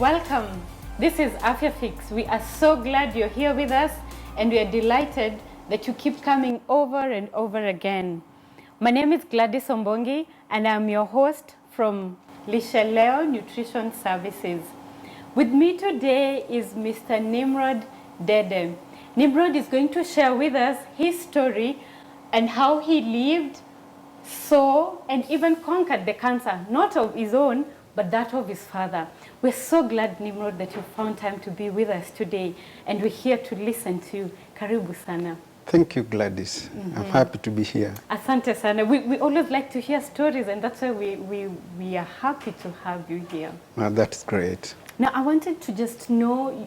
Welcome. This is Afya Fix. We are so glad you're here with us, and we are delighted that you keep coming over and over again. My name is Gladys, and I'm your host from Lisheleo Nutrition Services. With me today is Mr. Nimrod Dede. Nimrod is going to share with us his story and how he lived, saw, and even conquered the cancer, not of his own, but that of his father. We're so glad, Nimrod, that you found time to be with us today, and we're here to listen to you. Karibu sana. Thank you, Gladys. I'm happy to be here. Asante sana. We always like to hear stories, and that's why we are happy to have you here. That's great. Now, I wanted to just know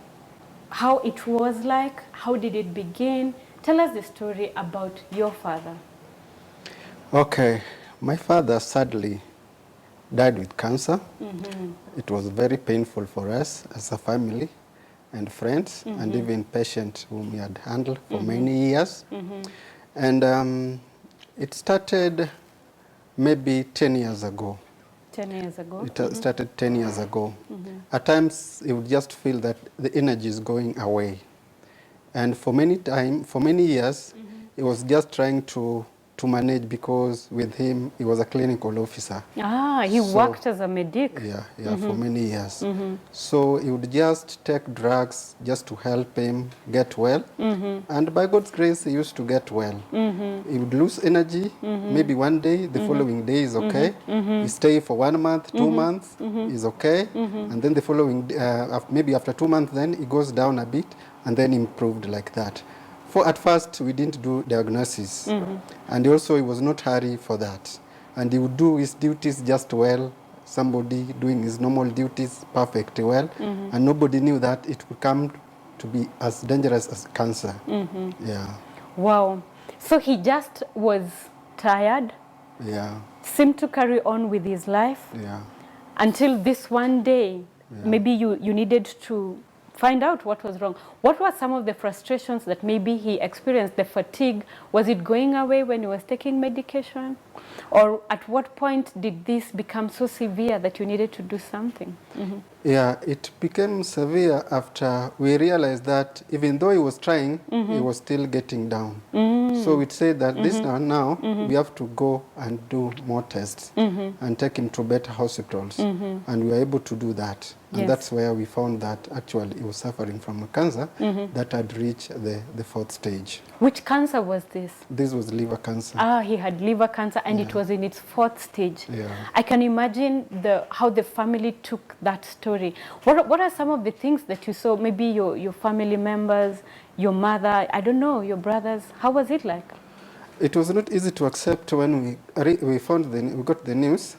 how it was like. How did it begin? Tell us the story about your father. Okay. My father sadly died with cancer. It was very painful for us as a family and friends and even patients whom we had handled for many years. And it started maybe 10 years ago. 10 years ago? It started 10 years ago. At times, you would just feel that the energy is going away. And for many years, he was just trying to manage, because with him, he was a clinical officer. He worked as a medic. Yeah, for many years. So he would just take drugs just to help him get well. And by God's grace, he used to get well. He would lose energy. Maybe one day, the following day is okay. He stay for 1 month, 2 months, is okay. And then the following, maybe after 2 months, then he goes down a bit and then improved like that. At first, we didn't do diagnosis, and also he was not hurry for that. And he would do his duties just well, somebody doing his normal duties perfectly well, and nobody knew that it would come to be as dangerous as cancer. Yeah. Wow. So he just was tired, seemed to carry on with his life, until this one day, maybe you needed to find out what was wrong. What were some of the frustrations that maybe he experienced? The fatigue, was it going away when he was taking medication? Or at what point did this become so severe that you needed to do something? Yeah, it became severe after we realized that even though he was trying, he was still getting down. So we said that this now we have to go and do more tests and take him to better hospitals. And we were able to do that. And that's where we found that actually he was suffering from a cancer that had reached the 4th stage. Which cancer was this? This was liver cancer. He had liver cancer, and it was in its 4th stage. Yeah. I can imagine how the family took that story. What are some of the things that you saw? Maybe your family members, your mother, I don't know, your brothers. How was it like? It was not easy to accept when we got the news,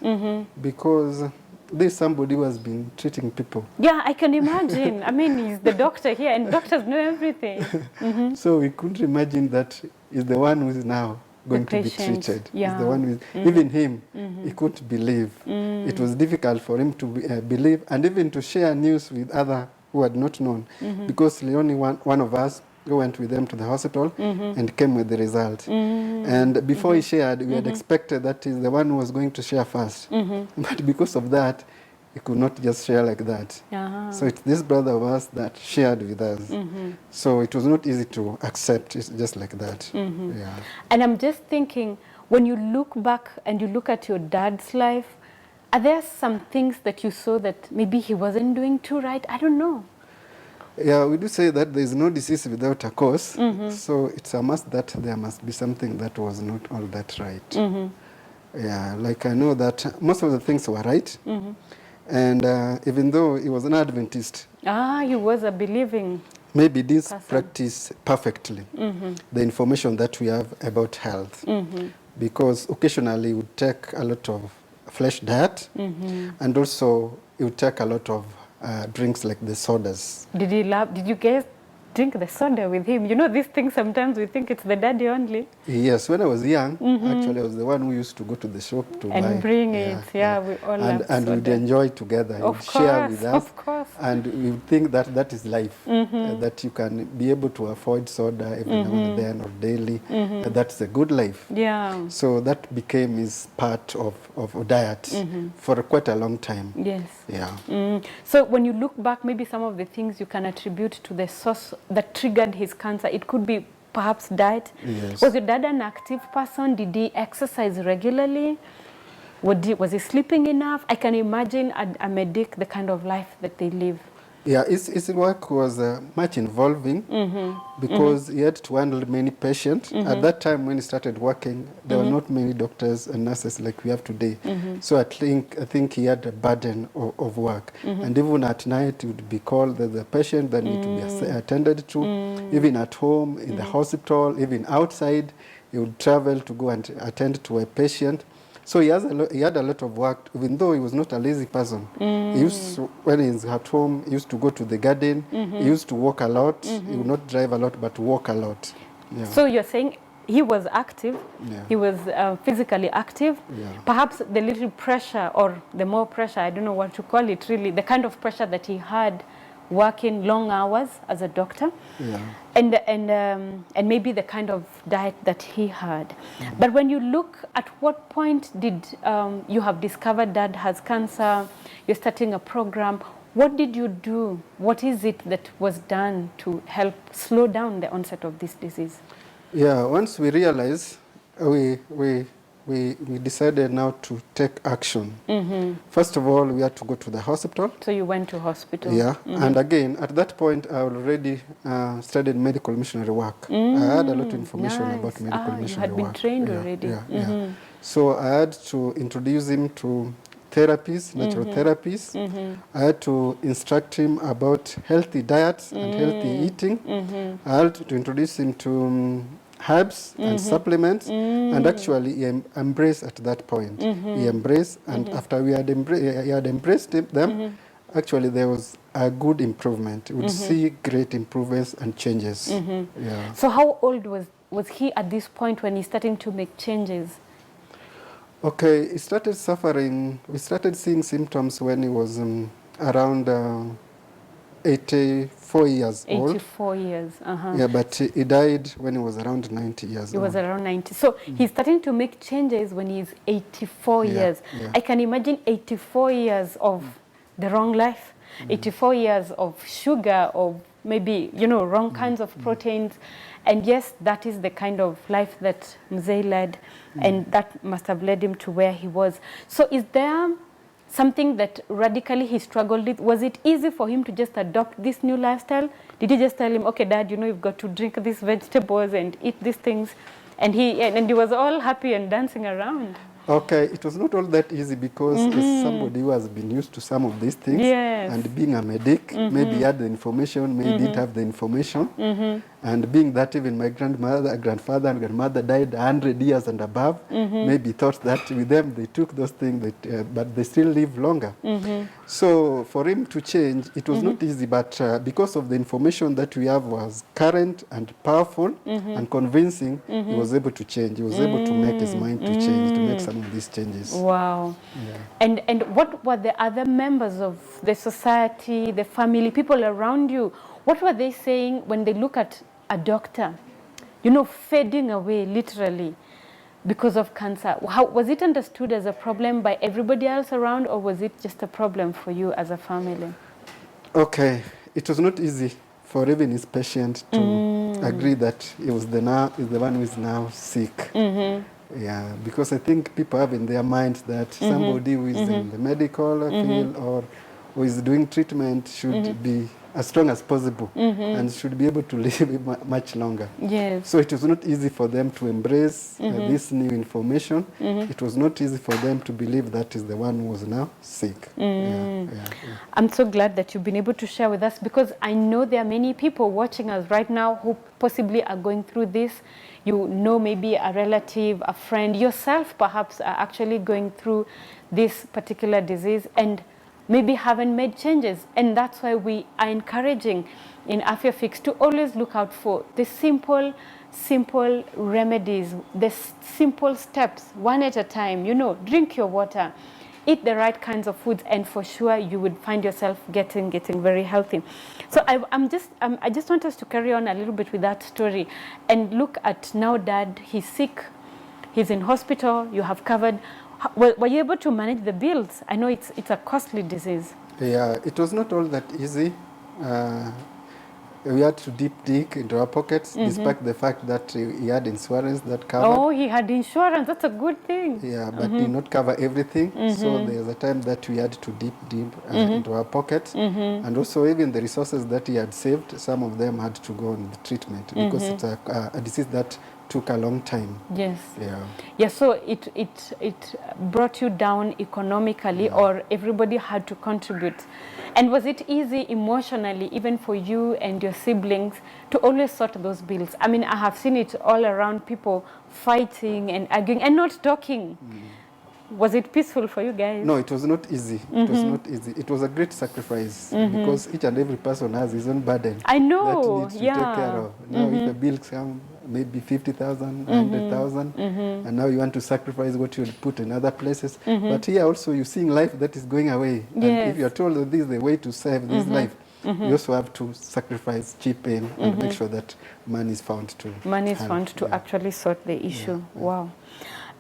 because there's somebody who has been treating people. Yeah, I can imagine. I mean, he's the doctor here, and doctors know everything. So we couldn't imagine that he's the one who is now going to be treated. Yeah. He's the one with, even him, he couldn't believe. It was difficult for him to believe, and even to share news with others who had not known, because the only one of us who went with them to the hospital and came with the result. And before he shared, we had expected that he's the one who was going to share first. But because of that, he could not just share like that. So it's this brother of ours that shared with us. So it was not easy to accept. It's just like that. Yeah. And I'm just thinking, when you look back and you look at your dad's life, are there some things that you saw that maybe he wasn't doing too right? I don't know. Yeah, we do say that there is no disease without a cause. So it's a must that there must be something that was not all that right. Yeah, like I know that most of the things were right. And even though he was an Adventist. He was a believing maybe this practice perfectly the information that we have about health. Because occasionally he would take a lot of flesh diet, and also he would take a lot of drinks like the sodas. Did you guys drink the soda with him. You know, these things sometimes we think it's the daddy only. Yes, when I was young, actually I was the one who used to go to the shop to buy. And bring it, we all love and we'd enjoy together. Of You'd share with course, us. of course. And we would think that that is life, that you can be able to afford soda every now and then or daily. That's a good life. Yeah. So that became his part of diet for quite a long time. Yes. Yeah. So when you look back, maybe some of the things you can attribute to the source that triggered his cancer, it could be perhaps diet. Yes. Was your dad an active person? Did he exercise regularly? Was he sleeping enough? I can imagine a medic, the kind of life that they live. Yeah, his work was much involving because he had to handle many patients. At that time when he started working, there were not many doctors and nurses like we have today. So I think he had a burden of work. And even at night, it would be called the patient that need to be attended to. Even at home, in the hospital, even outside, he would travel to go and attend to a patient. So he had a lot of work, even though he was not a lazy person. He used to, when he was at home, he used to go to the garden. He used to walk a lot. He would not drive a lot, but walk a lot. Yeah. So you're saying he was active, he was physically active. Perhaps the little pressure or the more pressure, I don't know what to call it really, the kind of pressure that he had working long hours as a doctor, and maybe the kind of diet that he had. But when you look at what point did you have discovered Dad has cancer, you're starting a program, what did you do? What is it that was done to help slow down the onset of this disease? Yeah, once we realized, we decided now to take action. First of all, we had to go to the hospital. So you went to hospital? Yeah, and again, at that point, I already studied medical missionary work. I had a lot of information about medical missionary work. You had been trained already. So I had to introduce him to therapies, natural therapies. I had to instruct him about healthy diets and healthy eating. I had to introduce him to herbs and supplements, and actually he embraced at that point. He embraced, and after he had embraced them, actually there was a good improvement. We would see great improvements and changes. Yeah. So how old was he at this point when he's starting to make changes? Okay, he started suffering. We started seeing symptoms when he was around 84 years old. 84 years, Yeah, but he died when he was around 90 years old. He was around 90. So he's starting to make changes when he's 84 years. Yeah. I can imagine 84 years of the wrong life, 84 years of sugar, of maybe, wrong kinds of proteins. And yes, that is the kind of life that Mzee led, and that must have led him to where he was. So is there something that radically he struggled with? Was it easy for him to just adopt this new lifestyle? Did you just tell him, okay, Dad, you've got to drink these vegetables and eat these things? And he was all happy and dancing around. Okay, it was not all that easy because as somebody who has been used to some of these things, and being a medic, maybe he had the information, maybe didn't have the information, and being that even my grandfather and grandmother died 100 years and above, maybe thought that with them they took those things, but they still live longer. So for him to change, it was not easy, but because of the information that we have was current and powerful and convincing, he was able to change. He was able to make his mind to change, to make some of these changes. Wow. Yeah. And what were the other members of the society, the family, people around you, what were they saying when they look at a doctor, fading away literally because of cancer? How was it understood as a problem by everybody else around, or was it just a problem for you as a family? Okay, it was not easy for even his patient to agree that he was the one who is now sick. Yeah, because I think people have in their minds that somebody who is in the medical field or who is doing treatment should be as strong as possible and should be able to live much longer. Yes. So it was not easy for them to embrace this new information. It was not easy for them to believe that is the one who was now sick. I'm so glad that you've been able to share with us, because I know there are many people watching us right now who possibly are going through this. Maybe a relative, a friend, yourself perhaps are actually going through this particular disease and maybe haven't made changes. And that's why we are encouraging in Afya Fix to always look out for the simple remedies, the simple steps, one at a time. You know, drink your water, eat the right kinds of foods, and for sure you would find yourself getting very healthy. So I just want us to carry on a little bit with that story and look at now Dad, he's sick, he's in hospital, you have covered. Were you able to manage the bills? I know it's a costly disease. Yeah, it was not all that easy. We had to deep dig into our pockets, despite the fact that he had insurance that covered. Oh, he had insurance. That's a good thing. Yeah, but did not cover everything. So there's a time that we had to deep into our pockets. And also even the resources that he had saved, some of them had to go on the treatment because it's a disease that took a long time. Yes. Yeah. Yeah, so it brought you down economically, or everybody had to contribute. And was it easy emotionally, even for you and your siblings, to always sort those bills? I mean, I have seen it all around, people fighting and arguing and not talking. Was it peaceful for you guys? No, it was not easy. It was not easy. It was a great sacrifice because each and every person has his own burden. I know, that needs to take care of. Now, if a bill comes maybe 50,000, 100,000, and now you want to sacrifice what you would put in other places. But here also you're seeing life that is going away. Yes. And if you're told that this is the way to save this life, you also have to sacrifice, chip in, and make sure that money is found to actually sort the issue. Yeah. Wow.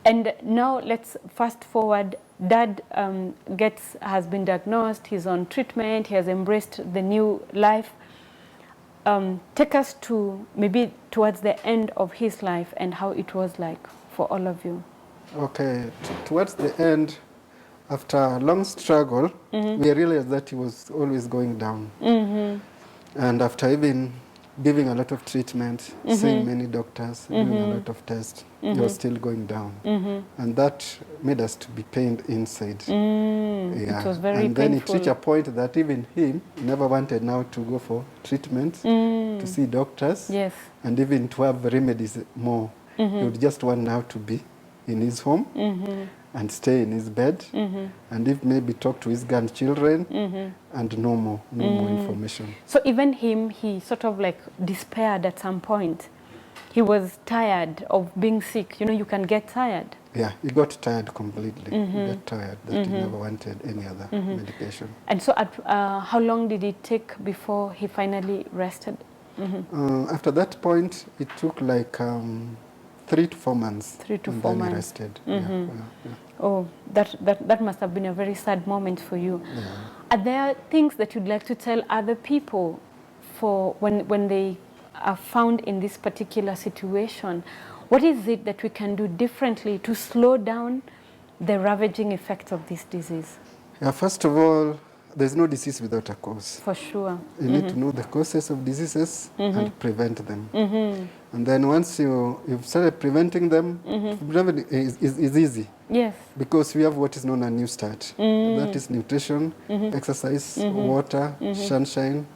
And now let's fast forward. Dad has been diagnosed, he's on treatment, he has embraced the new life. Take us to maybe towards the end of his life and how it was like for all of you. Okay, towards the end, after a long struggle, we realized that he was always going down. And after even giving a lot of treatment, seeing many doctors, doing a lot of tests, he was still going down. And that made us to be pained inside. Yeah. It was very and then painful. it reached a point that even him never wanted now to go for treatment, to see doctors, Yes. and even to have remedies more. He would just want now to be in his home and stay in his bed, and if maybe talk to his grandchildren, and no more information. So even him, he sort of like despaired at some point. He was tired of being sick. You know, you can get tired. Yeah, he got tired completely. He got tired that he never wanted any other medication. And so how long did it take before he finally rested? After that point, it took like 3 to 4 months. 3 to and 4 then months. He rested. Yeah. Oh, that must have been a very sad moment for you. Yeah. Are there things that you'd like to tell other people for when they are found in this particular situation? What is it that we can do differently to slow down the ravaging effects of this disease? Yeah, first of all, there's no disease without a cause. For sure. You need to know the causes of diseases and prevent them. And then once you've started preventing them, preventing is easy. Yes. Because we have what is known as New Start. That is nutrition, exercise, water, sunshine,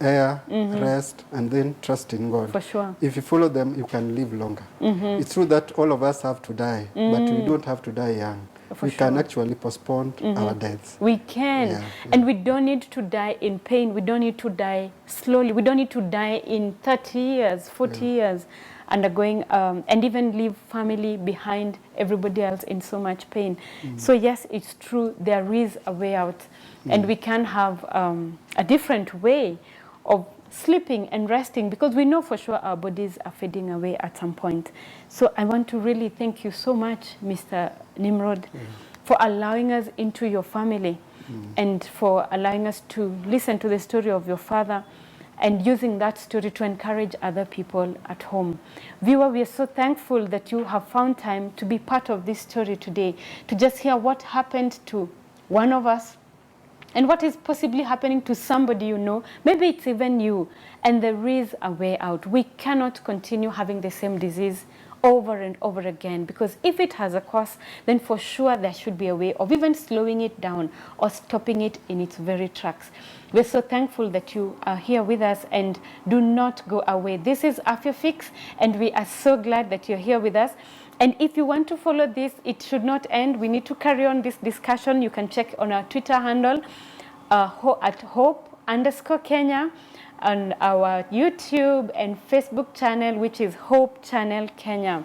air, rest, and then trust in God. For sure. If you follow them, you can live longer. It's true that all of us have to die, but we don't have to die young. For we can actually postpone our deaths. We can. Yeah. And we don't need to die in pain. We don't need to die slowly. We don't need to die in 30 years, 40 years, undergoing, and even leave family behind, everybody else in so much pain. So yes, it's true, there is a way out. And we can have a different way of sleeping and resting, because we know for sure our bodies are fading away at some point. So I want to really thank you so much, Mr. Nimrod, for allowing us into your family and for allowing us to listen to the story of your father and using that story to encourage other people at home. Viewer, we are so thankful that you have found time to be part of this story today, to just hear what happened to one of us and what is possibly happening to somebody you know. Maybe it's even you, and there is a way out. We cannot continue having the same disease over and over again, because if it has a cause, then for sure there should be a way of even slowing it down or stopping it in its very tracks. We're so thankful that you are here with us, and do not go away. This is Afya Fix, and we are so glad that you're here with us. And if you want to follow this, it should not end. We need to carry on this discussion. You can check on our Twitter handle at hope_Kenya. on our YouTube and Facebook channel, which is Hope Channel Kenya.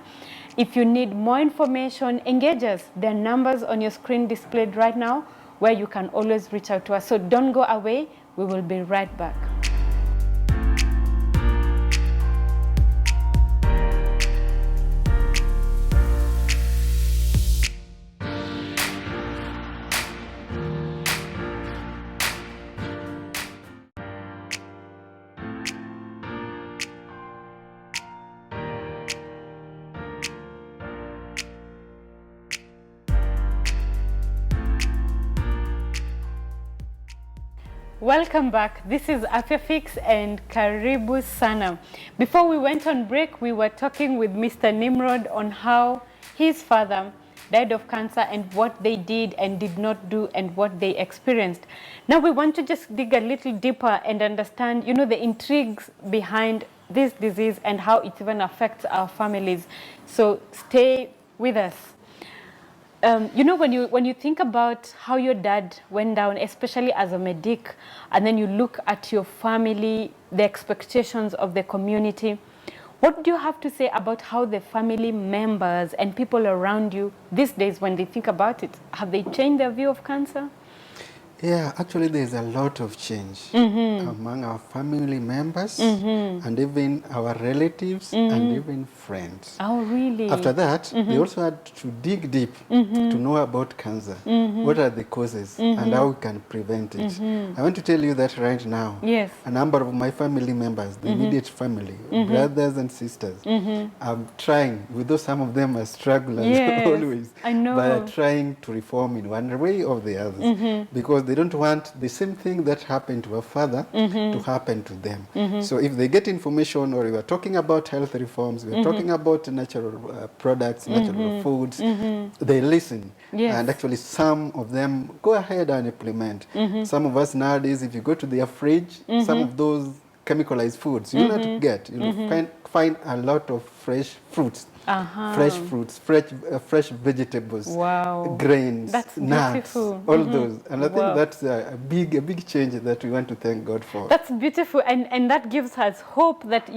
If you need more information, engage us. There are numbers on your screen displayed right now where you can always reach out to us. So don't go away. We will be right back. Welcome back. This is Afya Fix and Karibu Sana. Before we went on break, we were talking with Mr. Nimrod on how his father died of cancer and what they did and did not do and what they experienced. Now we want to just dig a little deeper and understand, the intrigues behind this disease and how it even affects our families. So stay with us. When you think about how your dad went down, especially as a medic, and then you look at your family, the expectations of the community, what do you have to say about how the family members and people around you these days, when they think about it, have they changed their view of cancer? Yeah, actually there's a lot of change among our family members and even our relatives and even friends. Oh, really? After that, they also had to dig deep to know about cancer. What are the causes and how we can prevent it. I want to tell you that right now, yes, a number of my family members, the immediate family, brothers and sisters, I'm trying, although some of them are struggling yes, always, I know, but are trying to reform in one way or the other because they don't want the same thing that happened to our father to happen to them. So if they get information, or we are talking about health reforms, we are talking about natural products, natural foods, they listen. Yes. And actually some of them go ahead and implement. Some of us nowadays, if you go to their fridge, some of those chemicalized foods you'll not get. You'll find a lot of fresh fruits. Fresh fruits, fresh vegetables, wow, grains, that's nuts, beautiful. all those. And I think that's a big change that we want to thank God for. That's beautiful, and that gives us hope that,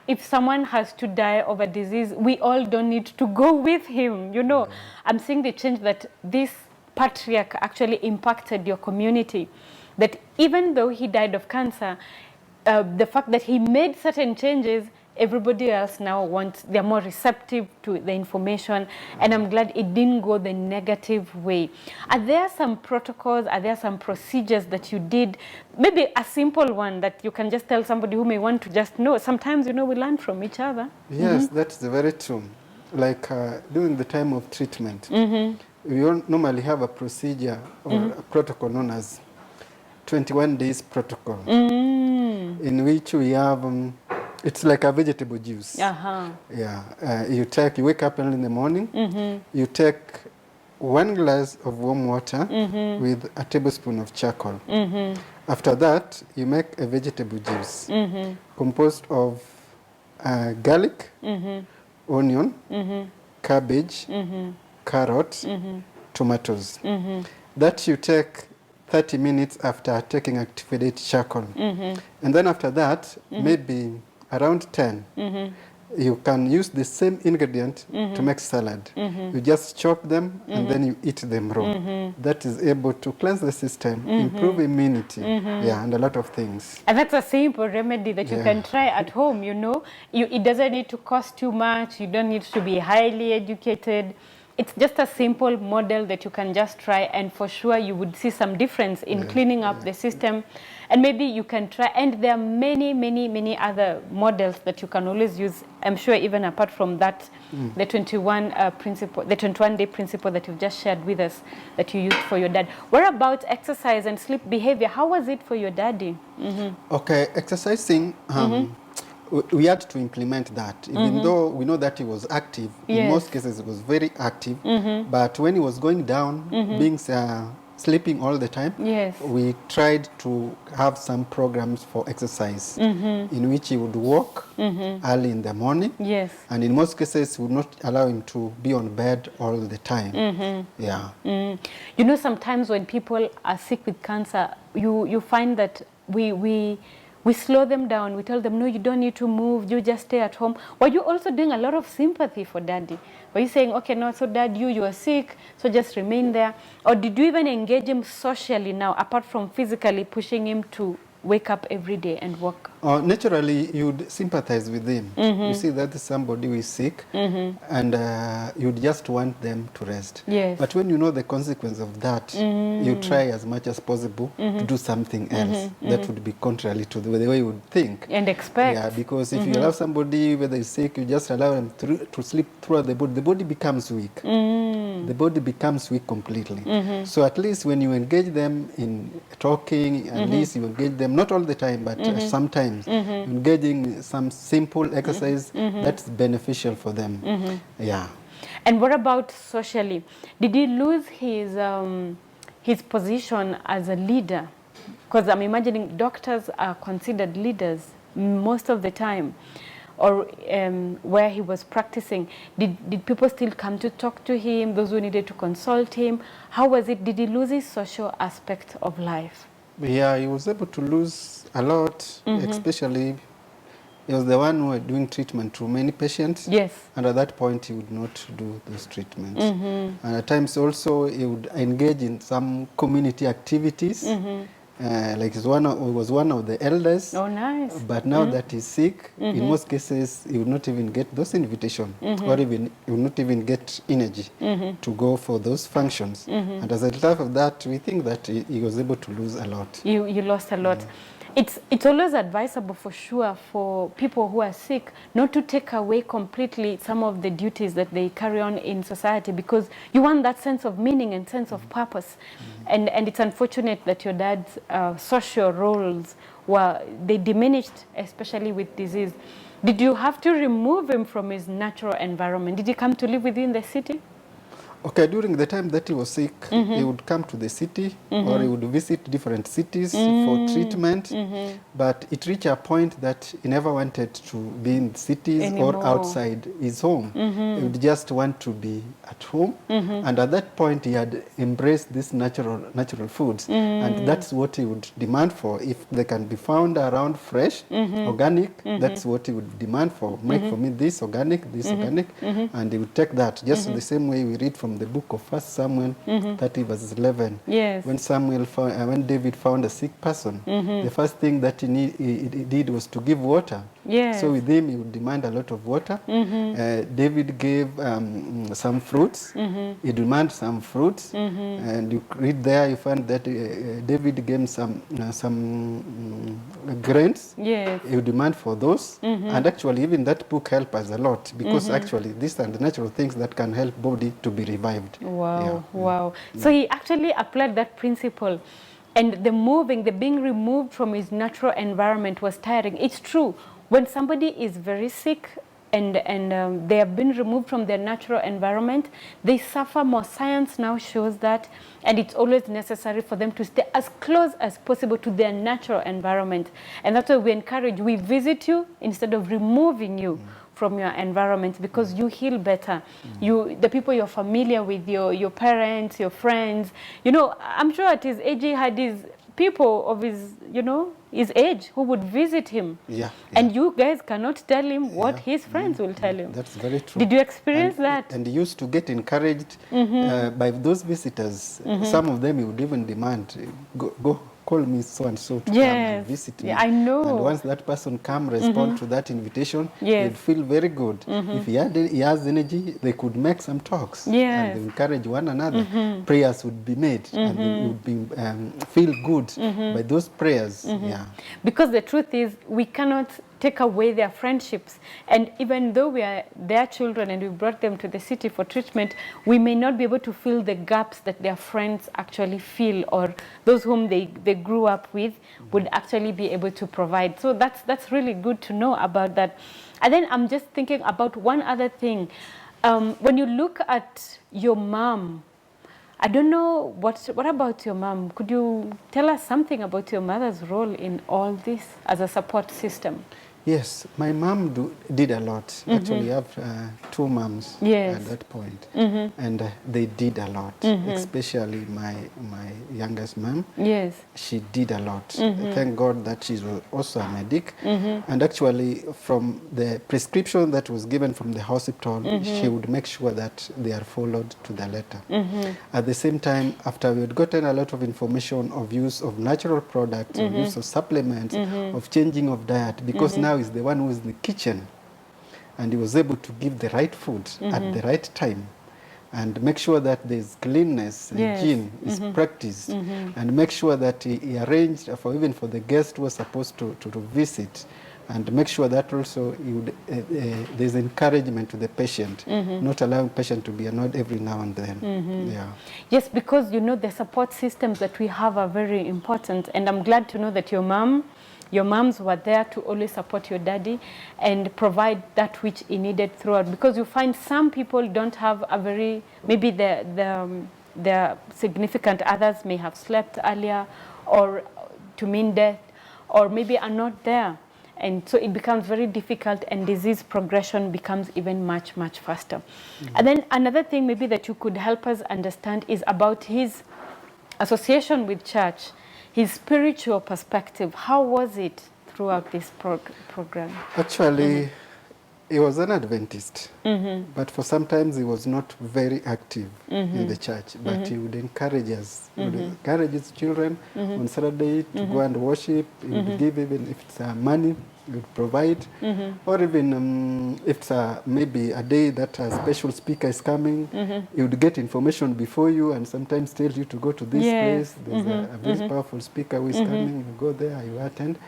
if someone has to die of a disease, we all don't need to go with him, I'm seeing the change that this patriarch actually impacted your community, that even though he died of cancer, the fact that he made certain changes, everybody else now they're more receptive to the information, and I'm glad it didn't go the negative way. Are there some protocols, are there some procedures that you did, maybe a simple one that you can just tell somebody who may want to just know? Sometimes, we learn from each other. Yes, that's very true. Like during the time of treatment, we all normally have a procedure or a protocol known as 21 days protocol, in which we have it's like a vegetable juice. Yeah, you wake up early in the morning, you take 1 glass of warm water with a tablespoon of charcoal. After that, you make a vegetable juice composed of garlic, onion, cabbage, carrot, tomatoes. That you take 30 minutes after taking activated charcoal. And then after that, maybe around 10, you can use the same ingredient to make salad. You just chop them and then you eat them raw. That is able to cleanse the system, improve immunity, and a lot of things. And that's a simple remedy that you can try at home, It doesn't need to cost too much. You don't need to be highly educated. It's just a simple model that you can just try, and for sure you would see some difference in cleaning up the system. And maybe you can try, and there are many other models that you can always use. I'm sure even apart from that, the 21-day principle that you've just shared with us that you used for your dad. What about exercise and sleep behavior? How was it for your daddy? Okay, exercising, we had to implement that, even though we know that he was active. In most cases, he was very active. But when he was going down, being sleeping all the time, we tried to have some programs for exercise in which he would walk early in the morning. And in most cases, we would not allow him to be on bed all the time. Sometimes when people are sick with cancer, you find that we we slow them down. We tell them, no, you don't need to move. You just stay at home. Were you also doing a lot of sympathy for daddy? Were you saying, okay, no, so dad, you are sick, so just remain there? Or did you even engage him socially now, apart from physically pushing him to wake up every day and work? Naturally, you'd sympathize with them. You see that somebody who is sick, and you'd just want them to rest. Yes. But when you know the consequence of that, you try as much as possible to do something else that would be contrary to the way you would think. And expect. Yeah, because if you allow somebody, whether he's sick, you just allow them to sleep throughout the body becomes weak. The body becomes weak completely. So at least when you engage them in talking, at least you engage them, not all the time, but sometimes, engaging some simple exercise that's beneficial for them. Yeah. And what about socially? Did he lose his position as a leader? Because I'm imagining doctors are considered leaders most of the time. Or where he was practicing, did people still come to talk to him, those who needed to consult him? How was it? Did he lose his social aspect of life? Yeah, he was able to lose a lot, especially he was the one who was doing treatment to many patients. Yes. And at that point, he would not do those treatments. And at times also, he would engage in some community activities. Like he was one of the elders. Oh, nice. But now that he's sick, in most cases, he would not even get those invitations, or even he would not even get energy to go for those functions. And as a result of that, we think that he was able to lose a lot. You lost a lot. It's always advisable for sure for people who are sick not to take away completely some of the duties that they carry on in society, because you want that sense of meaning and sense of purpose. And it's unfortunate that your dad's social roles they diminished, especially with disease. Did you have to remove him from his natural environment? Did he come to live with you in the city? Okay, during the time that he was sick, he would come to the city or he would visit different cities for treatment. But it reached a point that he never wanted to be in cities or outside his home. He would just want to be at home. And at that point, he had embraced these natural foods. And that's what he would demand for. If they can be found around fresh, organic, that's what he would demand for. Make for me this organic, and he would take that. Just the same way we read from the book of 1 Samuel 30 verses 11. Yes. When David found a sick person, the first thing that he did was to give water. Yes. So with him, he would demand a lot of water. David gave some fruits. He demanded some fruits. And you read there, you find that David gave some grains. Yes. He would demand for those. And actually, even that book helped us a lot, because actually, these are the natural things that can help body to be revived. Wow, yeah. wow. So he actually applied that principle. And the being removed from his natural environment was tiring. It's true. When somebody is very sick and they have been removed from their natural environment, they suffer more. Science now shows that, and it's always necessary for them to stay as close as possible to their natural environment. And that's why we encourage, we visit you instead of removing you from your environment, because you heal better. The people you're familiar with, your parents, your friends, I'm sure at his age he had his people of his, his age who would visit him. Yeah. And you guys cannot tell him what his friends will tell him. That's very true. Did you experience that? And he used to get encouraged by those visitors. Some of them he would even demand, go call me so-and-so to come and visit me. Yeah, I know. And once that person come, respond to that invitation, they'd feel very good. If he has energy, they could make some talks. And they encourage one another. Prayers would be made, and they would be feel good by those prayers. Yeah. Because the truth is, we cannot take away their friendships. And even though we are their children and we brought them to the city for treatment, we may not be able to fill the gaps that their friends actually feel, or those whom they grew up with would actually be able to provide. So that's really good to know about that. And then I'm just thinking about one other thing. When you look at your mom, I don't know, what about your mom? Could you tell us something about your mother's role in all this as a support system? Yes, my mom did a lot. Actually, I have two moms Yes. at that point, and they did a lot, especially my youngest mom. Yes. She did a lot. Thank God that she was also a medic. And actually, from the prescription that was given from the hospital, she would make sure that they are followed to the letter. At the same time, after we had gotten a lot of information of use of natural products, of use of supplements, of changing of diet, because now he's the one who is in the kitchen, and he was able to give the right food at the right time, and make sure that there's cleanliness, Yes. hygiene is practiced, and make sure that he arranged for even for the guest who was supposed to visit, and make sure that also he would, there's encouragement to the patient, not allowing patient to be annoyed every now and then. Yeah. Yes, because you know the support systems that we have are very important, and I'm glad to know that your moms were there to always support your daddy and provide that which he needed throughout. Because you find some people don't have a very, maybe their significant others may have slept earlier or to mean death, or maybe are not there. And so it becomes very difficult, and disease progression becomes even much, much faster. And then another thing maybe that you could help us understand is about his association with church, his spiritual perspective. How was it throughout this program? Actually, he was an Adventist, but for sometimes he was not very active in the church, but he would encourage us, he would encourage his children on Saturday to go and worship. He would give, even if it's money, he would provide, or even if it's maybe a day that a special speaker is coming, he would get information before you and sometimes tell you to go to this place. There's a very powerful speaker who is coming. You go there, you attend.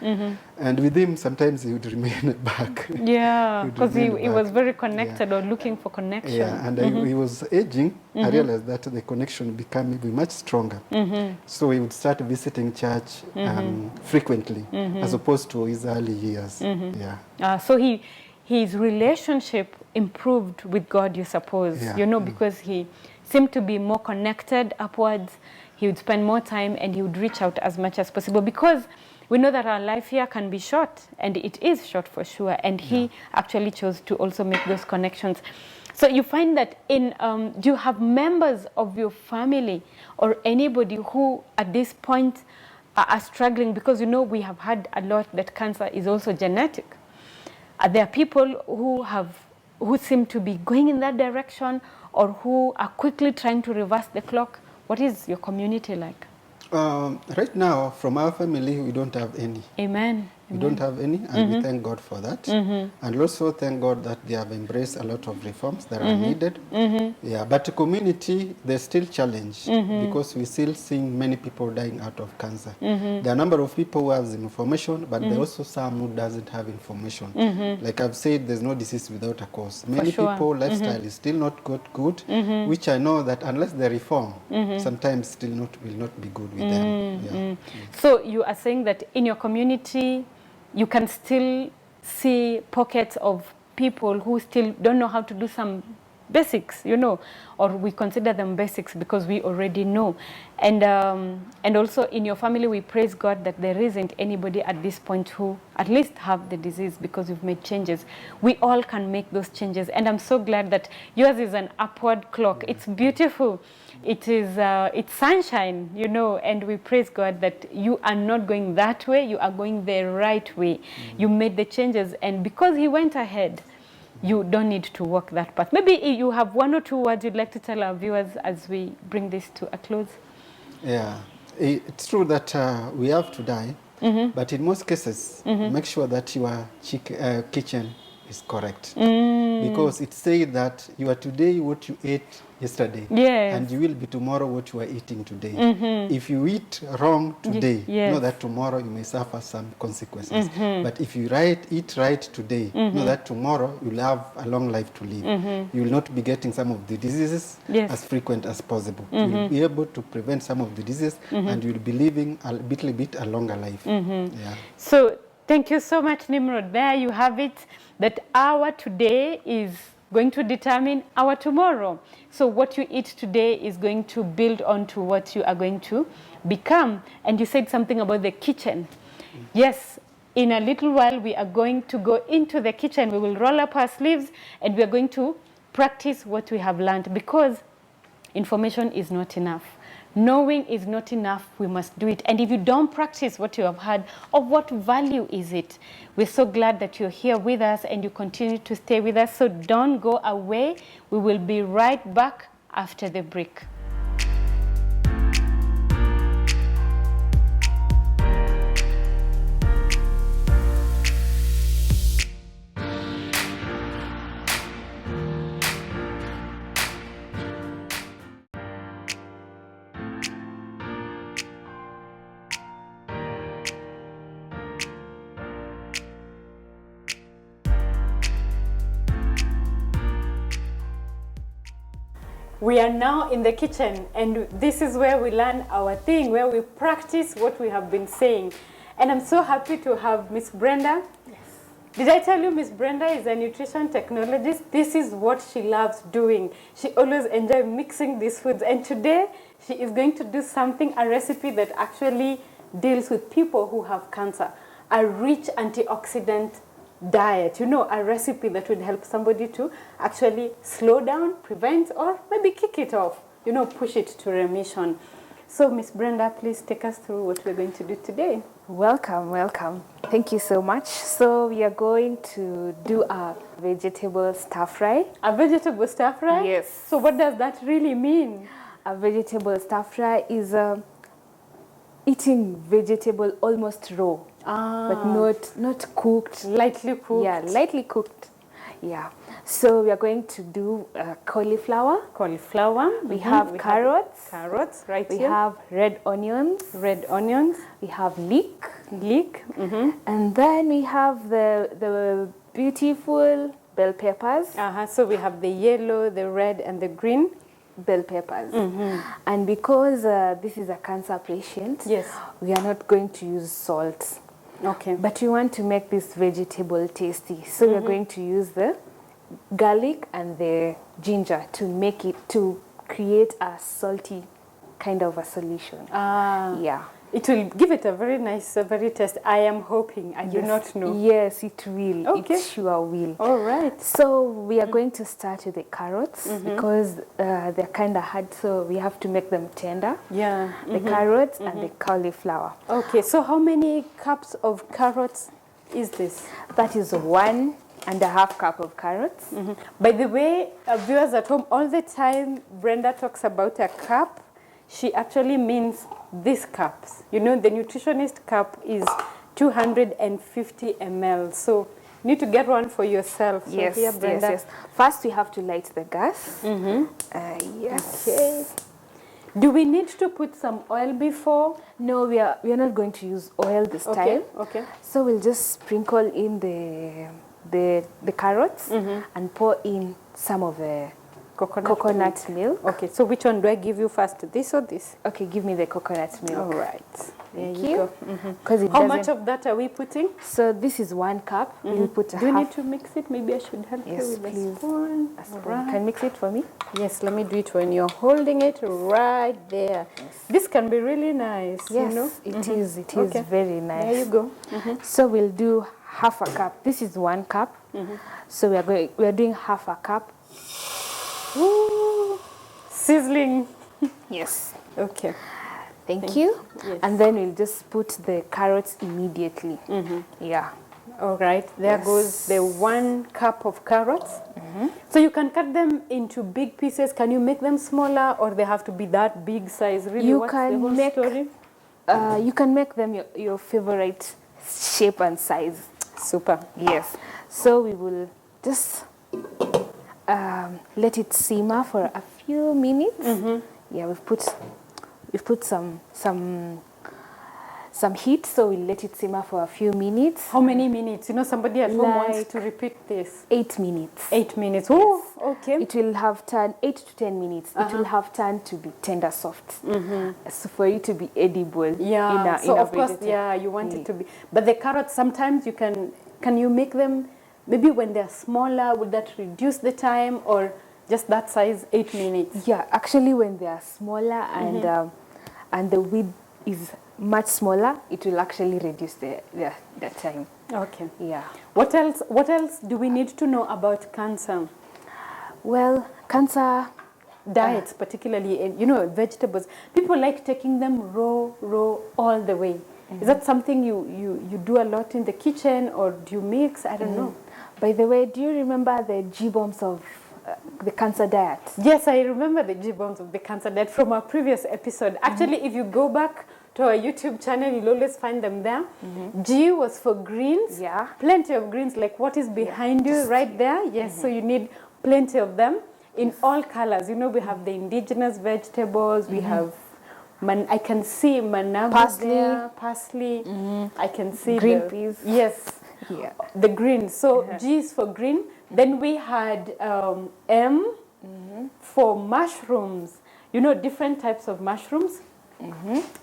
And with him, sometimes he would remain back. Yeah, because he was very connected, or looking for connection. Yeah, and he was aging. I realized that the connection became maybe much stronger. So he would start visiting church frequently, as opposed to his early years. Yeah. So his relationship improved with God, you suppose, Yeah. you know, because he seemed to be more connected upwards. He would spend more time, and he would reach out as much as possible, because we know that our life here can be short, and it is short for sure. And he actually chose to also make those connections. So you find that do you have members of your family or anybody who at this point are struggling? Because you know we have had a lot that cancer is also genetic. There are people who seem to be going in that direction, or who are quickly trying to reverse the clock. What is your community like? Right now, from our family, we don't have any. Amen. We don't have any, and we thank God for that. And also thank God that they have embraced a lot of reforms that are needed. Yeah, but the community, there's still challenge, because we're still seeing many people dying out of cancer. There are a number of people who have information, but there are also some who doesn't have information. Like I've said, there's no disease without a cause. Many people, lifestyle is still not good, which I know that unless they reform, sometimes still will not be good with them. Yeah. So you are saying that in your community, you can still see pockets of people who still don't know how to do some basics, you know, or we consider them basics because we already know. And also in your family, we praise God that there isn't anybody at this point who at least have the disease, because you've made changes. We all can make those changes. And I'm so glad that yours is an upward clock. It's beautiful. It's sunshine, you know, and we praise God that you are not going that way, you are going the right way. You made the changes, and because he went ahead, you don't need to walk that path. Maybe you have one or two words you'd like to tell our viewers as we bring this to a close. Yeah, it's true that we have to die, but in most cases, make sure that your kitchen is correct. Because it says that you are today what you ate yesterday, and you will be tomorrow what you are eating today. If you eat wrong today, know that tomorrow you may suffer some consequences. But if you eat right today, know that tomorrow you'll have a long life to live. You will not be getting some of the diseases as frequent as possible. You will be able to prevent some of the diseases, and you will be living a little bit a longer life. Yeah. So thank you so much, Nimrod. There you have it, that our today is going to determine our tomorrow. So what you eat today is going to build on to what you are going to become. And you said something about the kitchen. Yes, in a little while we are going to go into the kitchen. We will roll up our sleeves, and we are going to practice what we have learned, because information is not enough. Knowing is not enough, we must do it. And if you don't practice what you have heard, of what value is it? We're so glad that you're here with us and you continue to stay with us. So don't go away. We will be right back after the break. We are now in the kitchen, and this is where we learn our thing, where we practice what we have been saying. And I'm so happy to have Miss Brenda. Yes. Did I tell you Miss Brenda is a nutrition technologist? This is what she loves doing. She always enjoys mixing these foods. And today, she is going to do something, a recipe that actually deals with people who have cancer. A rich antioxidant diet, you know, a recipe that would help somebody to actually slow down, prevent, or maybe kick it off, you know, push it to remission. So Miss Brenda, please take us through what we're going to do today. Welcome, welcome. Thank you so much. So we are going to do a vegetable stir fry. A vegetable stir fry? Yes. So what does that really mean? A vegetable stir fry is eating vegetable almost raw. But not cooked. Lightly cooked. Yeah, lightly cooked. Yeah. So we are going to do cauliflower. Cauliflower. We have carrots. Carrots, right We here. have red onions. Red onions. We have leek. Leek. And then we have the beautiful bell peppers. So we have the yellow, the red, and the green. Bell peppers. And because this is a cancer patient, Yes. we are not going to use salt. Okay. But we want to make this vegetable tasty. So we're going to use the garlic and the ginger to create a salty kind of a solution. Yeah. It will give it a very nice, very taste. I am hoping. I do not know. Yes, it will. Okay. It sure will. All right. So we are going to start with the carrots because they're kind of hard, so we have to make them tender. Yeah. The carrots and the cauliflower. Okay, so how many cups of carrots is this? That is 1.5 cup of carrots. By the way, viewers at home, all the time Brenda talks about a cup, she actually means these cups. You know, the nutritionist cup is 250 ml. So you need to get one for yourself. So Yes, here, Brenda. yes. First, we have to light the gas. Yes. Okay. Do we need to put some oil before? No, we are not going to use oil this Okay, time. okay. So we'll just sprinkle in the carrots and pour in some of the coconut milk. Okay, so which one do I give you first, this or this? Okay, give me the coconut milk. All right. There Thank you you. go. Because How much of that are we putting? So this is 1 cup. We'll put a Do you half. need to mix it? Maybe I should help Yes, you with please. a spoon. A spoon. Right. Can you mix it for me? Yes, let me do it when you're holding it right there. This can be really nice, Yes, you know? it is. It is Okay. very nice. There you go. So we'll do half a cup. This is 1 cup. So we are doing half a cup. Ooh, sizzling. Yes. Okay. Thank you. Yes. And then we'll just put the carrots immediately. Yeah. All right, there Yes. goes the 1 cup of carrots. So you can cut them into big pieces. Can you make them smaller, or they have to be that big size? Really, You what's can the whole make- story? You can make them your favorite shape and size. Super. Yes. So we will just let it simmer for a few minutes. Yeah, we've put some heat, so we'll let it simmer for a few minutes. How many minutes? You know, somebody at home wants Like- to repeat this. 8 minutes. 8 minutes. Oh, okay. It will have turned 8 to 10 minutes. It will have turned to be tender soft. So for it to be edible. Yeah. So in a of course, vegetable. yeah, you want it to be. But the carrots, sometimes you can you make them maybe when they're smaller? Would that reduce the time, or just that size, 8 minutes? Yeah, actually, when they are smaller and the width is much smaller, it will actually reduce the time. Okay. Yeah. What else do we need to know about cancer? Well, cancer Diets, particularly, you know, vegetables. People like taking them raw all the way. Is that something you do a lot in the kitchen, or do you mix? I don't know. By the way, do you remember the G-bombs of the cancer diet? Yes, I remember the G-bombs of the cancer diet from our previous episode. Actually, if you go back to our YouTube channel, you'll always find them there. G was for greens. Yeah. Plenty of greens, like what is behind you right there. Yes, so you need plenty of them in all colors. You know, we have the indigenous vegetables. We have, I can see managu Parsley. there, parsley. I can see Green the, peas. Yes. Yeah. The green. So G is for green. Then we had M for mushrooms. You know, different types of mushrooms.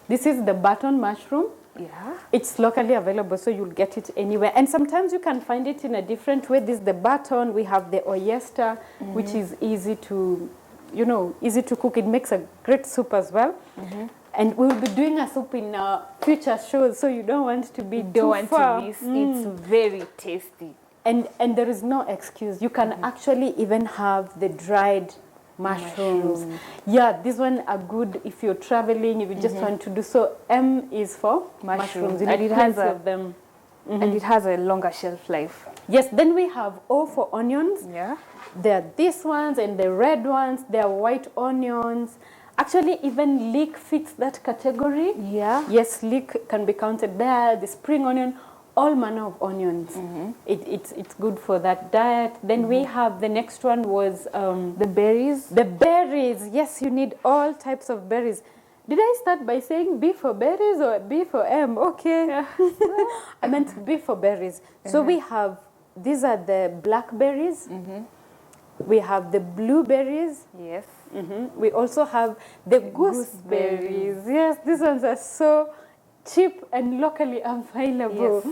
This is the button mushroom. Yeah. It's locally available, so you'll get it anywhere. And sometimes you can find it in a different way. This is the button. We have the oyster, which is easy to, you know, easy to cook. It makes a great soup as well. And we'll be doing a soup in future shows, so you don't want to be too far. To miss. It's very tasty. And there is no excuse. You can actually even have the dried mushrooms. Yeah, this one are good if you're traveling, if you just want to do so. M is for mushrooms. You And need it has plenty a- of them. And it has a longer shelf life. Yes, then we have O for onions. Yeah. There are these ones and the red ones. There are white onions. Actually, even leek fits that category. Yeah. Yes, leek can be counted there. The spring onion, all manner of onions. It's good for that diet. Then we have the next one was The berries. the berries. Yes, you need all types of berries. Did I start by saying B for berries or B for M? Okay. I meant B for berries. So we have, these are the blackberries. We have the blueberries. Yes. We also have the gooseberries. Yes, these ones are so cheap and locally available.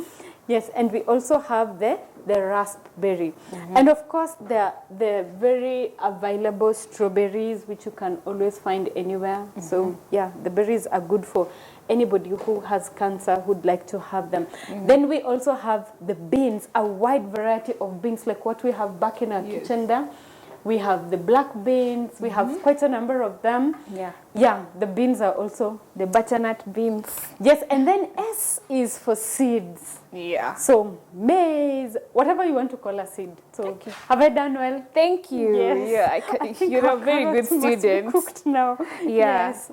Yes, and we also have the raspberry. And of course, the very available strawberries, which you can always find anywhere. So yeah, the berries are good for anybody who has cancer who'd like to have them. Then we also have the beans, a wide variety of beans like what we have back in our kitchen there. We have the black beans. We have quite a number of them. Yeah. Yeah, the beans are also. The butternut beans. Yes, and then S is for seeds. Yeah. So maize, whatever you want to call a seed. So have I done well? Thank you. Yes. Yeah, I think you're our a very good carrots must be student. cooked now. Yeah. Yes.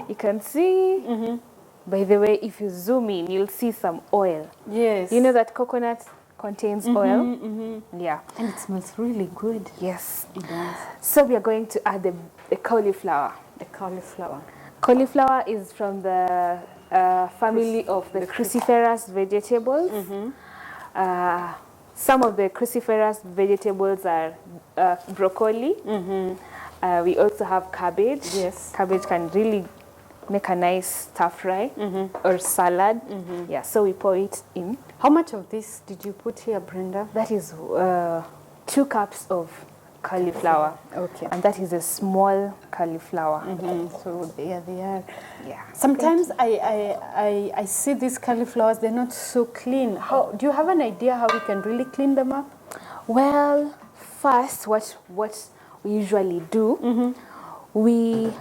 You can see. By the way, if you zoom in, you'll see some oil. Yes. You know that coconut contains oil? Yeah. And it smells really good. Yes. It does. So we are going to add the cauliflower. The cauliflower. Cauliflower is from the family of the cruciferous vegetables. Some of the cruciferous vegetables are broccoli. We also have cabbage. Yes. Cabbage can really make a nice stir fry or salad. Yeah, so we pour it in. How much of this did you put here, Brenda? That is 2 cups of cauliflower. Okay. And that is a small cauliflower. So there they are. Yeah. Sometimes I see these cauliflowers, they're not so clean. How do you have an idea how we can really clean them up? Well, first, what we usually do, we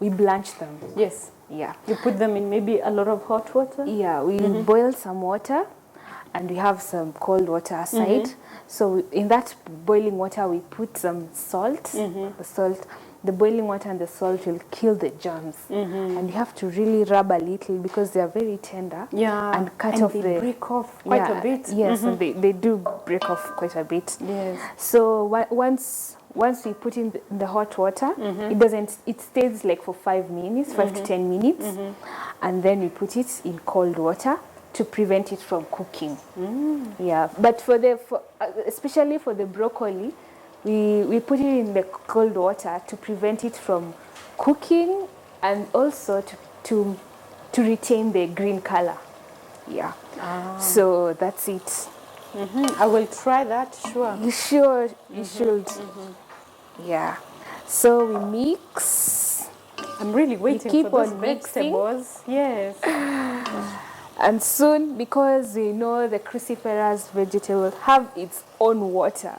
blanch them. Yes. Yeah. You put them in maybe a lot of hot water? Yeah, we boil some water and we have some cold water aside. So in that boiling water, we put some salt. The boiling water and the salt will kill the germs. And you have to really rub a little because they are very tender. Yeah. And cut and off they break off quite a bit. Yes, and they do break off quite a bit. Yes. So once we put in the hot water, it stays like for 5 minutes, 5 to 10 minutes. And then we put it in cold water to prevent it from cooking. Yeah, but especially for the broccoli, we put it in the cold water to prevent it from cooking and also to retain the green color. Yeah. So that's it. I will try that, sure. You should. You should. Yeah. So we mix. I'm really waiting keep for those on mixing. vegetables. Yes. And soon, because we know the cruciferous vegetable have its own water.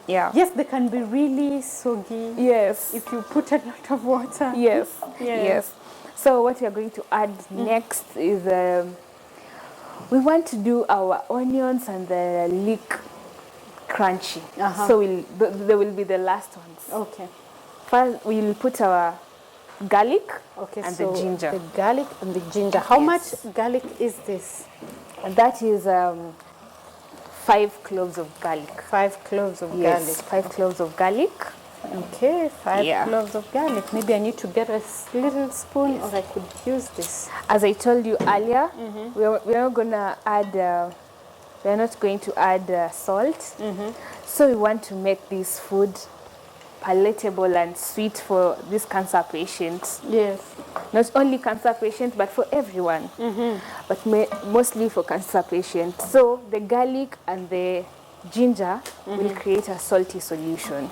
Yeah. Yes, they can be really soggy. Yes. If you put a lot of water. Yes. Yes. Yes. So what we are going to add next is we want to do our onions and the leek crunchy. So they will be the last ones. Okay. First, we'll put our garlic and so the ginger. the garlic and the ginger. How much garlic is this? And that is 5 cloves of garlic. 5 cloves of Yes, garlic. 5 cloves of garlic. Okay, 5 Yeah. cloves of garlic. Maybe I need to get a little spoon, or I could use this. As I told you earlier, we're not gonna add. We're not going to add salt. So we want to make this food palatable and sweet for these cancer patients. Yes. Not only cancer patients, but for everyone. But mostly for cancer patients. So the garlic and the ginger will create a salty solution.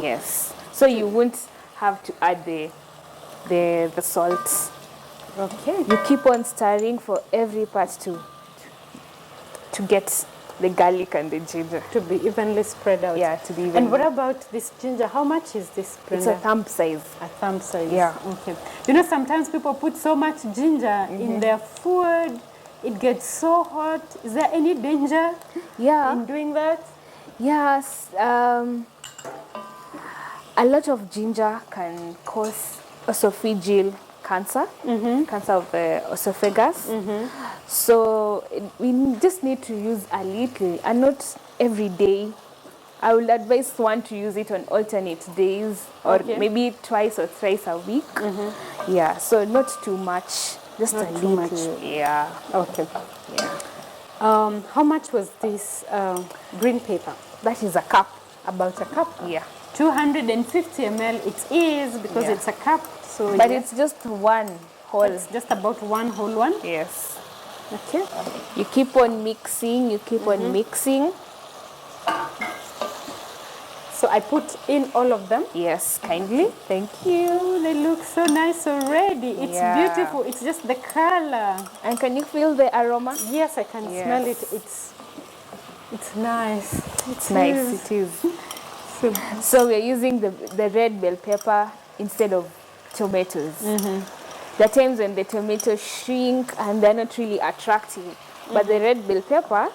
Yes. So you won't have to add the salt. Okay. You keep on stirring for every part to get the garlic and the ginger. To be evenly spread out. Yeah, to be evenly. And what about this ginger? How much is this, Brenda? It's a thumb size. A thumb size. Yeah. Okay. You know, sometimes people put so much ginger in their food. It gets so hot. Is there any danger in doing that? Yes. A lot of ginger can cause esophageal cancer, cancer of the esophagus. So we just need to use a little and not every day. I would advise one to use it on alternate days or maybe twice or thrice a week. Yeah, so not too much, just Not a too little. much. Yeah. Okay. Yeah. How much was this green paper? That is a cup. About a cup. Yeah. 250 ml it is because Yeah. it's a cup. So But it's just one whole. it's just about one whole one. Yes. Okay. You keep on mixing, you keep on mixing. So I put in all of them. Yes, kindly. Thank you. Oh, they look so nice already. It's Yeah. beautiful. It's just the color. And can you feel the aroma? Yes, I can Yes. smell it. It's nice. It's nice, it is. So we're using the red bell pepper instead of tomatoes. There are times when the tomatoes shrink and they're not really attractive. But the red bell pepper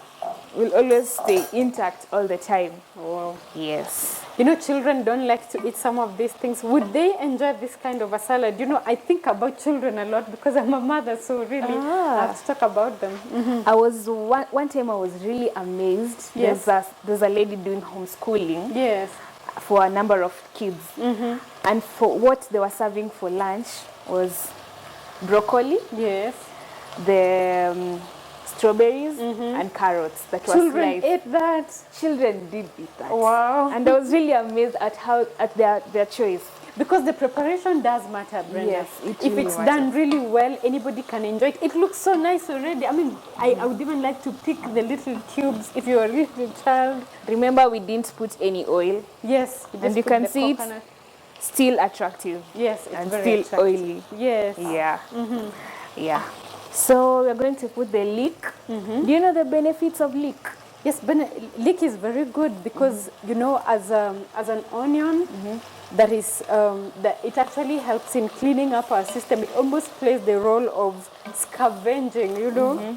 will always stay intact all the time. Wow. Yes. You know, children don't like to eat some of these things. Would they enjoy this kind of a salad? You know, I think about children a lot because I'm a mother, so really I have to talk about them. I was one time I was really amazed. Yes. There's a lady doing homeschooling Yes. for a number of kids. And for what they were serving for lunch was broccoli, Yes. the strawberries and carrots that were Children sliced. ate that. Children did eat that. Wow. And I was really amazed at their choice. Because the preparation does matter, Brenda. Yes, it if really it's matters. done really well, anybody can enjoy it. It looks so nice already. I mean, I would even like to pick the little cubes if you're a little child. Remember, we didn't put any oil. Yes. And you put can the see coconut. it's still attractive. Yes, it's and very still attractive. oily. Yes. Yeah. Yeah. So we're going to put the leek. Do you know the benefits of leek? Yes, leek is very good because you know, as an onion, that is that it actually helps in cleaning up our system. It almost plays the role of scavenging. You know,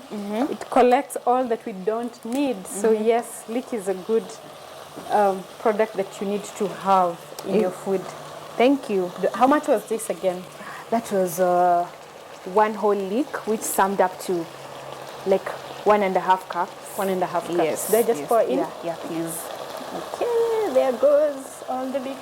it collects all that we don't need. So yes, leek is a good product that you need to have in your food. Thank you. How much was this again? That was one whole leek, which summed up to like 1.5 cups. 1.5 cups. Yes. Did I just pour in? Yeah, please. Okay, there goes all the leek.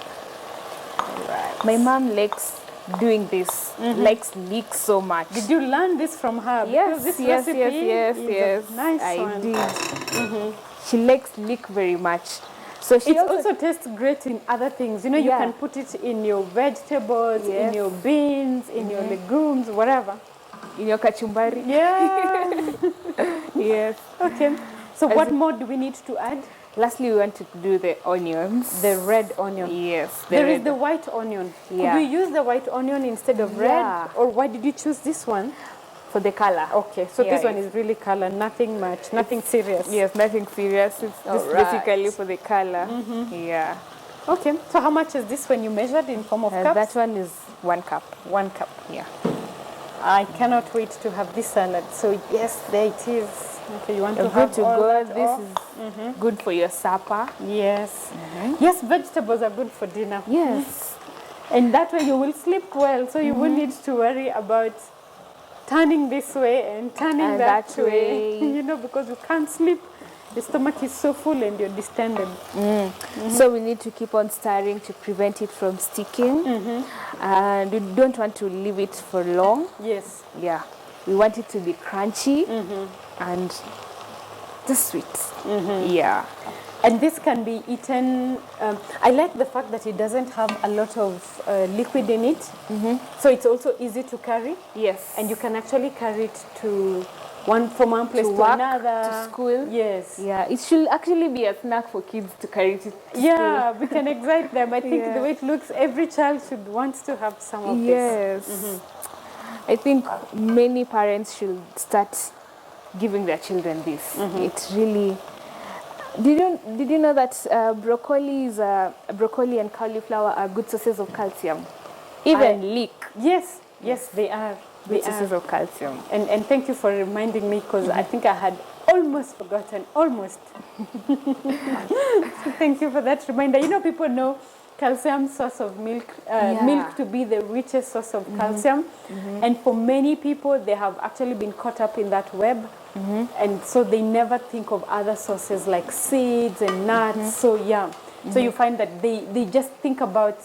Right. My mom likes doing this, likes leek so much. Did you learn this from her? Yes, Because this yes, recipe yes, is yes. a nice I one. did. She likes leek very much. So she It also tastes great in other things. You know, you Yeah. can put it in your vegetables, in Yes. your beans, in your legumes, whatever. in your kachumbari. Yeah. Yes. Okay. So what more do we need to add? Lastly, we want to do the onions. The red onion. Yes. There is red. the white onion. Yeah. Could we use the white onion instead of Yeah. red? Or why did you choose this one? for the color. Okay, so Yeah, this one is really color, nothing much, nothing serious. Yes, nothing serious. It's just basically for the color. Yeah. Okay, so how much is this when you measured in form of cups? That one is 1 cup. 1 cup. Yeah. I cannot wait to have this salad. So yes, there it is. Okay, you want to Good have to all go. that This off? is good for your supper. Yes. Yes, vegetables are good for dinner. Yes. And that way you will sleep well, so you won't need to worry about turning this way and turning that way. You know, because you can't sleep. The stomach is so full and you're distended. So we need to keep on stirring to prevent it from sticking. And we don't want to leave it for long. Yes. Yeah. We want it to be crunchy and just sweet. Yeah. And this can be eaten. I like the fact that it doesn't have a lot of liquid in it. So it's also easy to carry. Yes. And you can actually carry it from one place to work, another. to school. Yes. Yeah, it should actually be a snack for kids to carry to Yeah, we can excite them. I think the way it looks, every child should want to have some of this. Yes. I think many parents should start giving their children this. It's really... Did you know that broccoli and cauliflower are good sources of calcium? Even leek. Yes, yes, they are. Good sources of calcium. And thank you for reminding me, because I think I had almost forgotten, almost. Thank you for that reminder. You know, people know calcium source of milk, milk to be the richest source of calcium. And for many people, they have actually been caught up in that web. And so they never think of other sources like seeds and nuts. So yeah, so you find that they just think about,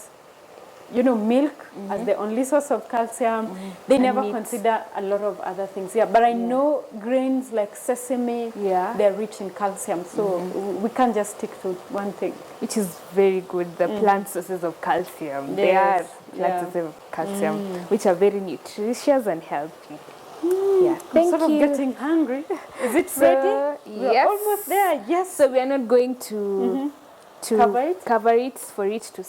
you know, milk as the only source of calcium. They never consider a lot of other things. Yeah, but I know grains like sesame, they're rich in calcium. So we can't just stick to one thing. Which is very good. The plant sources of calcium. They are plant sources of calcium, which are very nutritious and healthy. Yeah, I'm sort of getting hungry. Is it ready? We're almost there. Yes. So we are not going to cover it for it to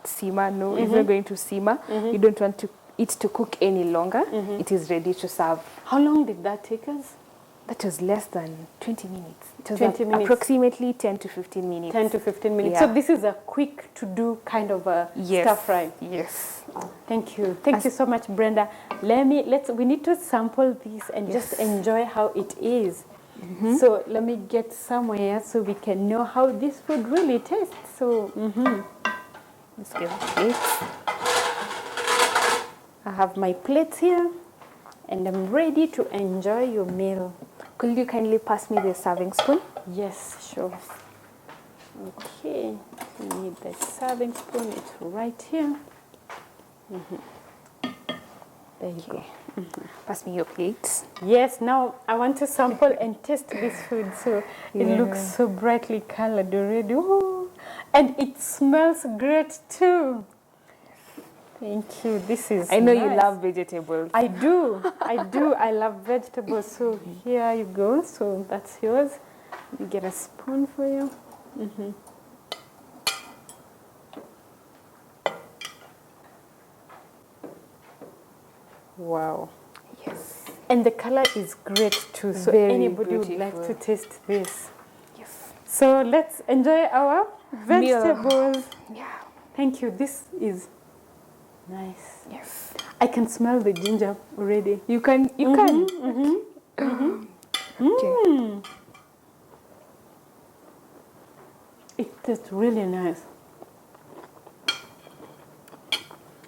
simmer. No, it's not going to simmer. You don't want it to cook any longer. It is ready to serve. How long did that take us? That was less than 20 minutes. It was 20 minutes. Approximately 10 to 15 minutes. 10 to 15 minutes. Yeah. So this is a quick to do kind of a stir fry. Yes. Thank you. Thank you so much, Brenda. We need to sample this and just enjoy how it is. So let me get somewhere so we can know how this food really tastes. So Let's get it. I have my plates here and I'm ready to enjoy your meal. Could you kindly pass me the serving spoon? Yes, sure. Okay, we need the serving spoon. It's right here. There you go. Pass me your plate. Yes, now I want to sample and taste this food. So it looks so brightly colored already. Ooh. And it smells great too. Thank you. This is I know nice. you love vegetables. I do. I love vegetables. So here you go. So that's yours. Let me get a spoon for you. Wow. Yes. And the color is great too. So Very anybody beautiful. would like to taste this. Yes. So let's enjoy our vegetables. Yeah. Thank you. This is nice. Yes. I can smell the ginger already. You can. Okay. It tastes really nice.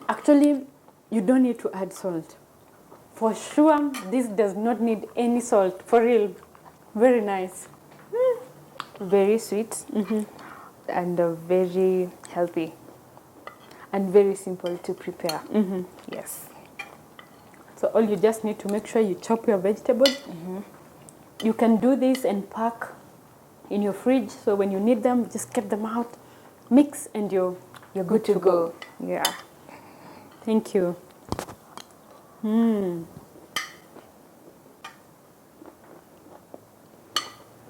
Actually, you don't need to add salt. For sure, this does not need any salt. For real. Very nice. Very sweet and very healthy and very simple to prepare. Yes. So all you just need to make sure you chop your vegetables. You can do this and pack in your fridge. So when you need them, just get them out, mix, and you're good to go. Yeah. Thank you.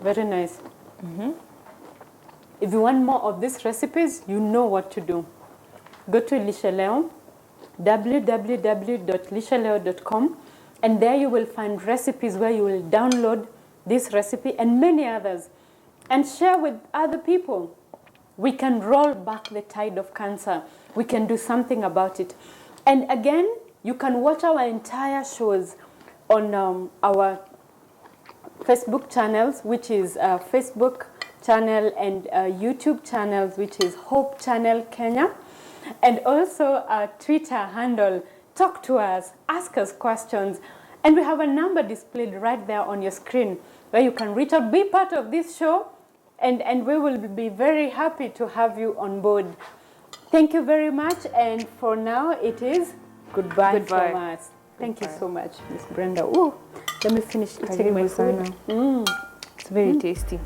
Very nice. If you want more of these recipes, you know what to do. Go to Lishaleo, www.lishaleo.com. And there you will find recipes where you will download this recipe and many others and share with other people. We can roll back the tide of cancer. We can do something about it. And again, you can watch our entire shows on our Facebook channels, which is Facebook channel and YouTube channels, which is Hope Channel Kenya. And also our Twitter handle. Talk to us, ask us questions. And we have a number displayed right there on your screen where you can reach out, be part of this show, and we will be very happy to have you on board. Thank you very much. And for now, it is goodbye from us. Thank you so much, Miss Brenda. Ooh, let me finish eating my food. It's very tasty.